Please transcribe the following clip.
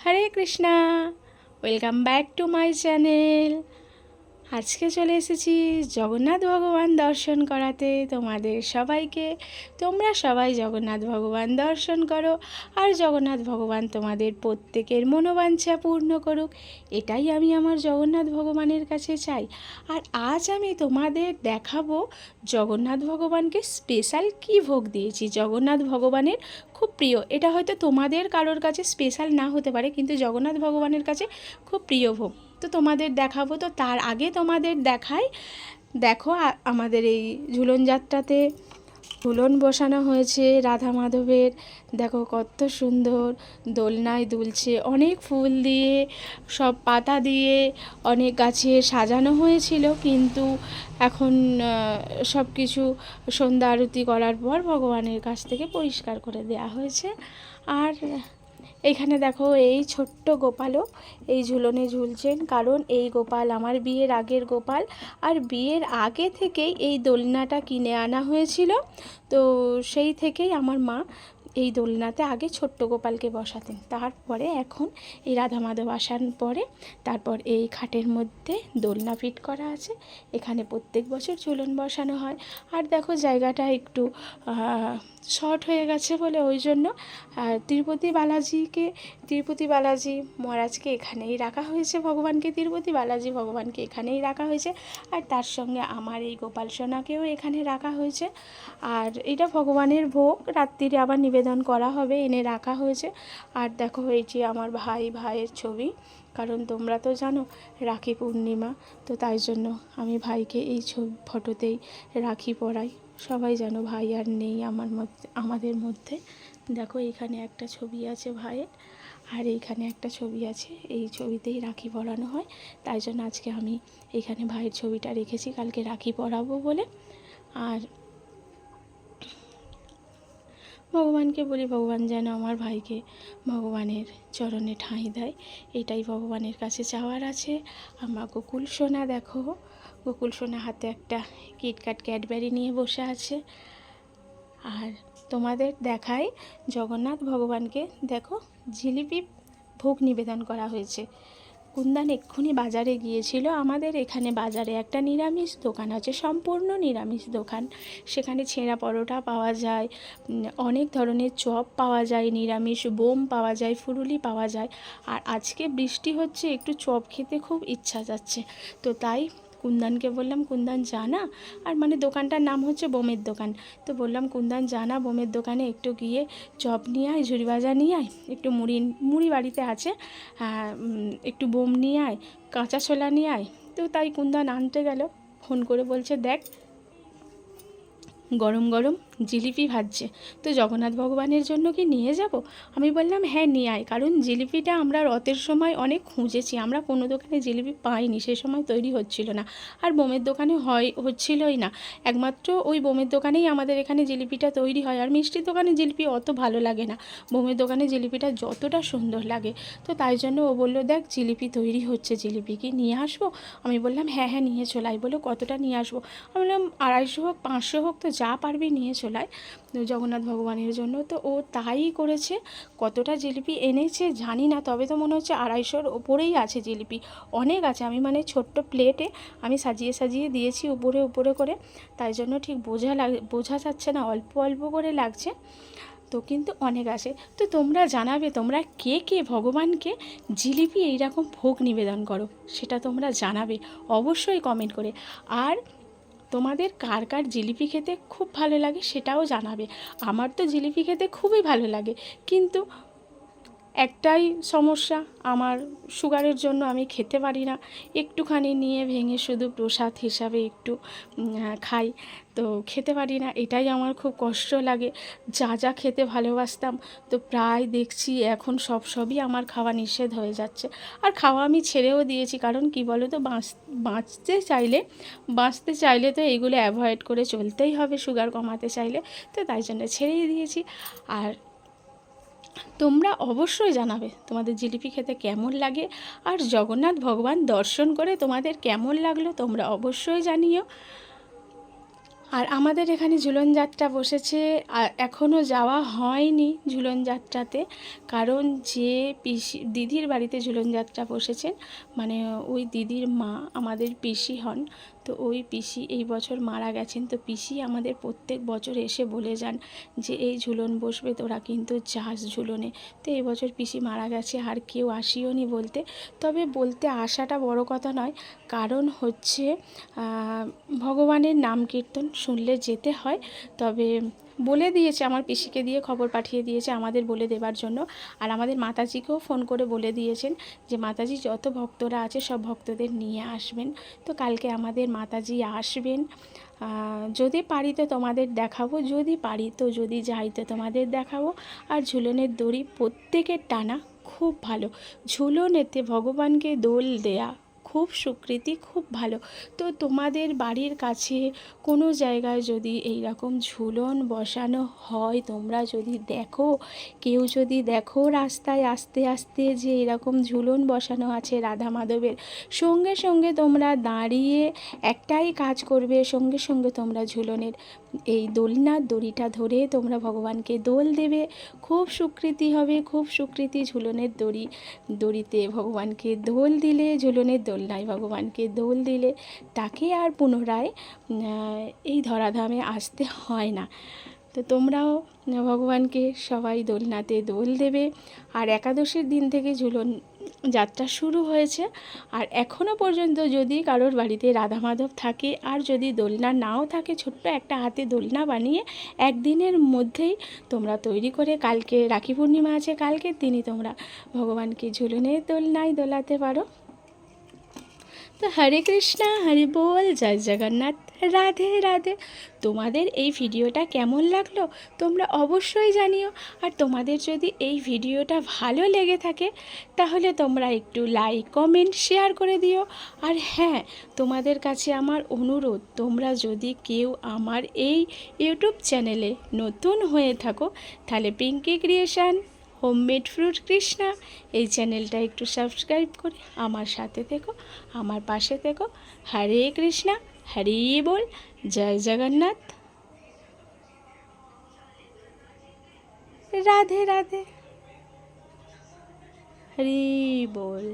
Hare Krishna, welcome back to my channel. আজকে চলে এসেছি জগন্নাথ ভগবান দর্শন করাতে তোমাদের সবাইকে। তোমরা সবাই জগন্নাথ ভগবান দর্শন করো, আর জগন্নাথ ভগবান তোমাদের প্রত্যেকের মনোবাঞ্ছা পূর্ণ করুক, এটাই আমি আমার জগন্নাথ ভগবানের কাছে চাই। আর আজ আমি তোমাদের দেখাবো জগন্নাথ ভগবানকে স্পেশাল কী ভোগ দিয়েছি। জগন্নাথ ভগবানের খুব প্রিয়, এটা হয়তো তোমাদের কারোর কাছে স্পেশাল না হতে পারে, কিন্তু জগন্নাথ ভগবানের কাছে খুব প্রিয় ভোগ। তো তোমাদের দেখাবো। তো তার আগে তোমাদের দেখাই, দেখো আমাদের এই ঝুলন যাত্রাতে ঝুলন বসানো হয়েছে রাধা মাধবের। দেখো কত সুন্দর দোলনায় দুলছে, অনেক ফুল দিয়ে, সব পাতা দিয়ে অনেক গাছে সাজানো হয়েছিল, কিন্তু এখন সব কিছু সন্ধ্যা আরতি করার পর ভগবানের কাছ থেকে পরিষ্কার করে দেওয়া হয়েছে। আর এইখানে দেখো এই ছোট্ট গোপালও এই ঝুলনে ঝুলছেন, কারণ এই গোপাল আমার বিয়ের আগের গোপাল। আর বিয়ের আগে থেকেই এই দোলনাটা কিনে আনা হয়েছিল, তো সেই থেকেই আমার মা এই দোলনাতে আগে ছোট্ট গোপালকে বসাতেন। তারপরে এখন এই রাধা মাধব আসার পরে তারপর এই খাটের মধ্যে দোলনা ফিট করা আছে। এখানে প্রত্যেক বছর ঝুলন বসানো হয়। আর দেখো জায়গাটা একটু শর্ট হয়ে গেছে বলে ওই জন্য তিরুপতি বালাজি মহারাজকে এখানেই রাখা হয়েছে, তিরুপতি বালাজি ভগবানকে এখানেই রাখা হয়েছে। আর তার সঙ্গে আমার এই গোপাল সোনাকেও এখানে রাখা হয়েছে। আর এটা ভগবানের ভোগ, রাত্রিরে আবার নিবেদন করা হবে, এনে রাখা হয়েছে। আর দেখো এই যে আমার ভাইয়ের ছবি, কারণ তোমরা তো জানো রাখি পূর্ণিমা, তো তাই জন্য আমি ভাইকে এই ফটোতেই রাখি পরাই। সবাই জানো ভাই আর নেই আমাদের মধ্যে। দেখো এইখানে একটা ছবি আছে ভাইয়ের, আর এইখানে একটা ছবি আছে, এই ছবিতেই রাখি পরানো হয়। তাই জন্য আজকে আমি এইখানে ভাইয়ের ছবিটা রেখেছি, কালকে রাখি পরাবো বলে। আর ভগবানকে বলি ভগবান যেন আমার ভাইকে ভগবানের চরণে ঠাঁই দেয়, এটাই ভগবানের কাছে চাওয়ার আছে। আমার গোকুল সোনা, দেখো গোকুল সোনা হাতে একটা কিটক্যাট ক্যাডবেরি নিয়ে বসে আছে। আর তোমাদের দেখাই জগন্নাথ ভগবানকে, দেখো জিলিপি ভোগ নিবেদন করা হয়েছে। কুন্দান এক্ষুনি বাজারে গিয়েছিল। আমাদের এখানে বাজারে একটা নিরামিষ দোকান আছে, সম্পূর্ণ নিরামিষ দোকান। সেখানে ছেঁড়া পরোটা পাওয়া যায়, অনেক ধরনের চপ পাওয়া যায়, নিরামিষ বোম পাওয়া যায়, ফুরুলি পাওয়া যায়। আর আজকে বৃষ্টি হচ্ছে, একটু চপ খেতে খুব ইচ্ছা যাচ্ছে, তো তাই কুন্দানকে বললাম কুন্দান জানা, আর মানে দোকানটার নাম হচ্ছে বোমের দোকান। তো বললাম কুন্দান জানা বোমের দোকানে একটু গিয়ে চপ নিয়ে আয়, ঝুড়ি ভাজা নিয়ে আয়, একটু মুড়ি বাড়িতে আছে, একটু বোম নিয়ে আয়, কাঁচা ছোলা নিয়ে আয়। তো তাই কুন্দান আনতে গেল, ফোন করে বলছে দেখ গরম গরম জিলিপি ভাজছে, তো জগন্নাথ ভগবানের জন্য কি নিয়ে যাব? আমি বললাম হ্যাঁ নিয়ে আয়, কারণ জিলিপিটা আমরা রথের সময় অনেক খুঁজেছি, আমরা কোনো দোকানে জিলিপি পাইনি, সে সময় তৈরি হচ্ছিল না, আর বোমের দোকানে হচ্ছিলই না। একমাত্র ওই বোমের দোকানেই আমাদের এখানে জিলিপিটা তৈরি হয়। আর মিষ্টির দোকানে জিলিপি অত ভালো লাগে না, বোমের দোকানে জিলিপিটা যতটা সুন্দর লাগে। তো তাই জন্য ও বললো দেখ জিলিপি তৈরি হচ্ছে, জিলিপি কি নিয়ে আসবো? আমি বললাম হ্যাঁ হ্যাঁ নিয়ে চলাই। বলো কতটা নিয়ে আসবো? আমি বললাম 250 হোক 500 হোক, তো যা পারবি নিয়ে চলায় জগন্নাথ ভগবানের জন্য। তো ও তাই করেছে। কতটা জিলিপি এনেছে জানি না, তবে তো মনে হচ্ছে 250-র ওপরেই আছে জিলিপি, অনেক আছে। আমি মানে ছোট্ট প্লেটে আমি সাজিয়ে সাজিয়ে দিয়েছি উপরে উপরে করে, তাই জন্য ঠিক বোঝা যাচ্ছে না, অল্প অল্প করে লাগছে, তো কিন্তু অনেক আছে। তো তোমরা জানাবে তোমরা কে কে ভগবানকে জিলিপি এইরকম ভোগ নিবেদন করো, সেটা তোমরা জানাবে অবশ্যই কমেন্ট করে। আর তোমাদের কার কার জিলিপি খেতে খুব ভালো লাগে সেটাও জানাবে। আমার তো জিলিপি খেতে খুবই ভালো লাগে, কিন্তু একটাই সমস্যা, আমার সুগারের জন্য আমি খেতে পারি না। একটুখানি নিয়ে ভেঙে শুধু প্রসাদ হিসাবে একটু খাই, তো খেতে পারি না, এটাই আমার খুব কষ্ট লাগে। যা যা খেতে ভালোবাসতাম, তো প্রায় দেখছি এখন সবই আমার খাওয়া নিষেধ হয়ে যাচ্ছে। আর খাওয়া আমি ছেড়েও দিয়েছি, কারণ কি বলো তো, বাঁচতে চাইলে তো এইগুলো অ্যাভয়েড করে চলতেই হবে, সুগার কমাতে চাইলে, তো তাই জন্য ছেড়েই দিয়েছি। আর তোমরা অবশ্যই জানাবে তোমাদের জিলিপি খেতে কেমন লাগে, আর জগন্নাথ ভগবান দর্শন করে তোমাদের কেমন লাগলো তোমরা অবশ্যই জানিও। আর আমাদের এখানে ঝুলন যাত্রা বসেছে, আর এখনও যাওয়া হয়নি ঝুলন যাত্রাতে, কারণ যে পিসি দিদির বাড়িতে ঝুলন যাত্রা বসেছেন, মানে ওই দিদির মা আমাদের পিসি হন। তো ওই পিসি এই বছর মারা গেছেন। তো পিসি আমাদের প্রত্যেক বছর এসে বলে যান যে এই ঝুলন বসবে, তোরা কিন্তু যাস ঝুলনে। তো এই বছর পিসি মারা গেছে, আর কেউ আসিও নি বলতে। তবে বলতে আসাটা বড় কথা নয়, কারণ হচ্ছে ভগবানের নাম কীর্তন শুনলে যেতে হয়। তবে বলে দিয়েছে, আমার পিসিকে দিয়ে খবর পাঠিয়ে দিয়েছে আমাদের বলে দেবার জন্য। আর আমাদের মাতাজিকেও ফোন করে বলে দিয়েছেন যে মাতাজি যত ভক্তরা আছে সব ভক্তদের নিয়ে আসবেন। তো কালকে আমাদের মাতাজি আসবেন। যদি পারি তো তোমাদের দেখাবো, যদি পারি তো, যদি যাই তো তোমাদের দেখাবো। আর ঝুলনের দড়ি প্রত্যেকের টানা খুব ভালো। ঝুলনেতে ভগবানকে দোল দেয়া খুব সুকৃতি, খুব ভালো। তো তোমাদের বাড়ির কাছে কোনো জায়গায় যদি এই রকম ঝুলন বসানো হয়, তোমরা যদি দেখো, কেউ যদি দেখো রাস্তায় আস্তে আস্তে যে এরকম ঝুলন বসানো আছে রাধা মাধবের, সঙ্গে সঙ্গে তোমরা দাঁড়িয়ে একটাই কাজ করবে, সঙ্গে সঙ্গে তোমরা ঝুলনের এই দোলনার দড়িটা ধরে তোমরা ভগবানকে দোল দেবে। খুব সুকৃতি হবে, খুব সুকৃতি। ঝুলনের দড়িতে ভগবানকে দোল দিলে, ঝুলনের দোলনায় ভগবানকে দোল দিলে তাকে আর পুনরায় এই ধরাধামে আসতে হয় না। তো তোমরাও ভগবানকে সবাই দোলনাতে দোল দেবে। আর একাদশীর দিন থেকে ঝুলন যাত্রা শুরু হয়েছে। আর এখনও পর্যন্ত যদি কারোর বাড়িতে রাধা মাধব থাকে, আর যদি দোলনা নাও থাকে, ছোট্ট একটা হাতে দোলনা বানিয়ে একদিনের মধ্যেই তোমরা তৈরি করে, কালকে রাখি পূর্ণিমা আছে, কালকের দিনই তোমরা ভগবানকে ঝুলনের দোলনায় দোলাতে পারো। তো হরে কৃষ্ণা, হরি বল, জয় জগন্নাথ, রাধে রাধে। তোমাদের এই ভিডিওটা কেমন লাগলো তোমরা অবশ্যই জানিও। আর তোমাদের যদি এই ভিডিওটা ভালো লেগে থাকে তাহলে তোমরা একটু লাইক, কমেন্ট, শেয়ার করে দিও। আর হ্যাঁ, তোমাদের কাছে আমার অনুরোধ, তোমরা যদি কেউ আমার এই ইউটিউব চ্যানেলে নতুন হয়ে থাকো, তাহলে Pinki creation homemade fruit Krishna এই চ্যানেলটা একটু সাবস্ক্রাইব করে আমার সাথে থেকো, আমার পাশে থেকো। হরে কৃষ্ণা, হরি বল, জয় জগন্নাথ, রাধে রাধে, হরি বল।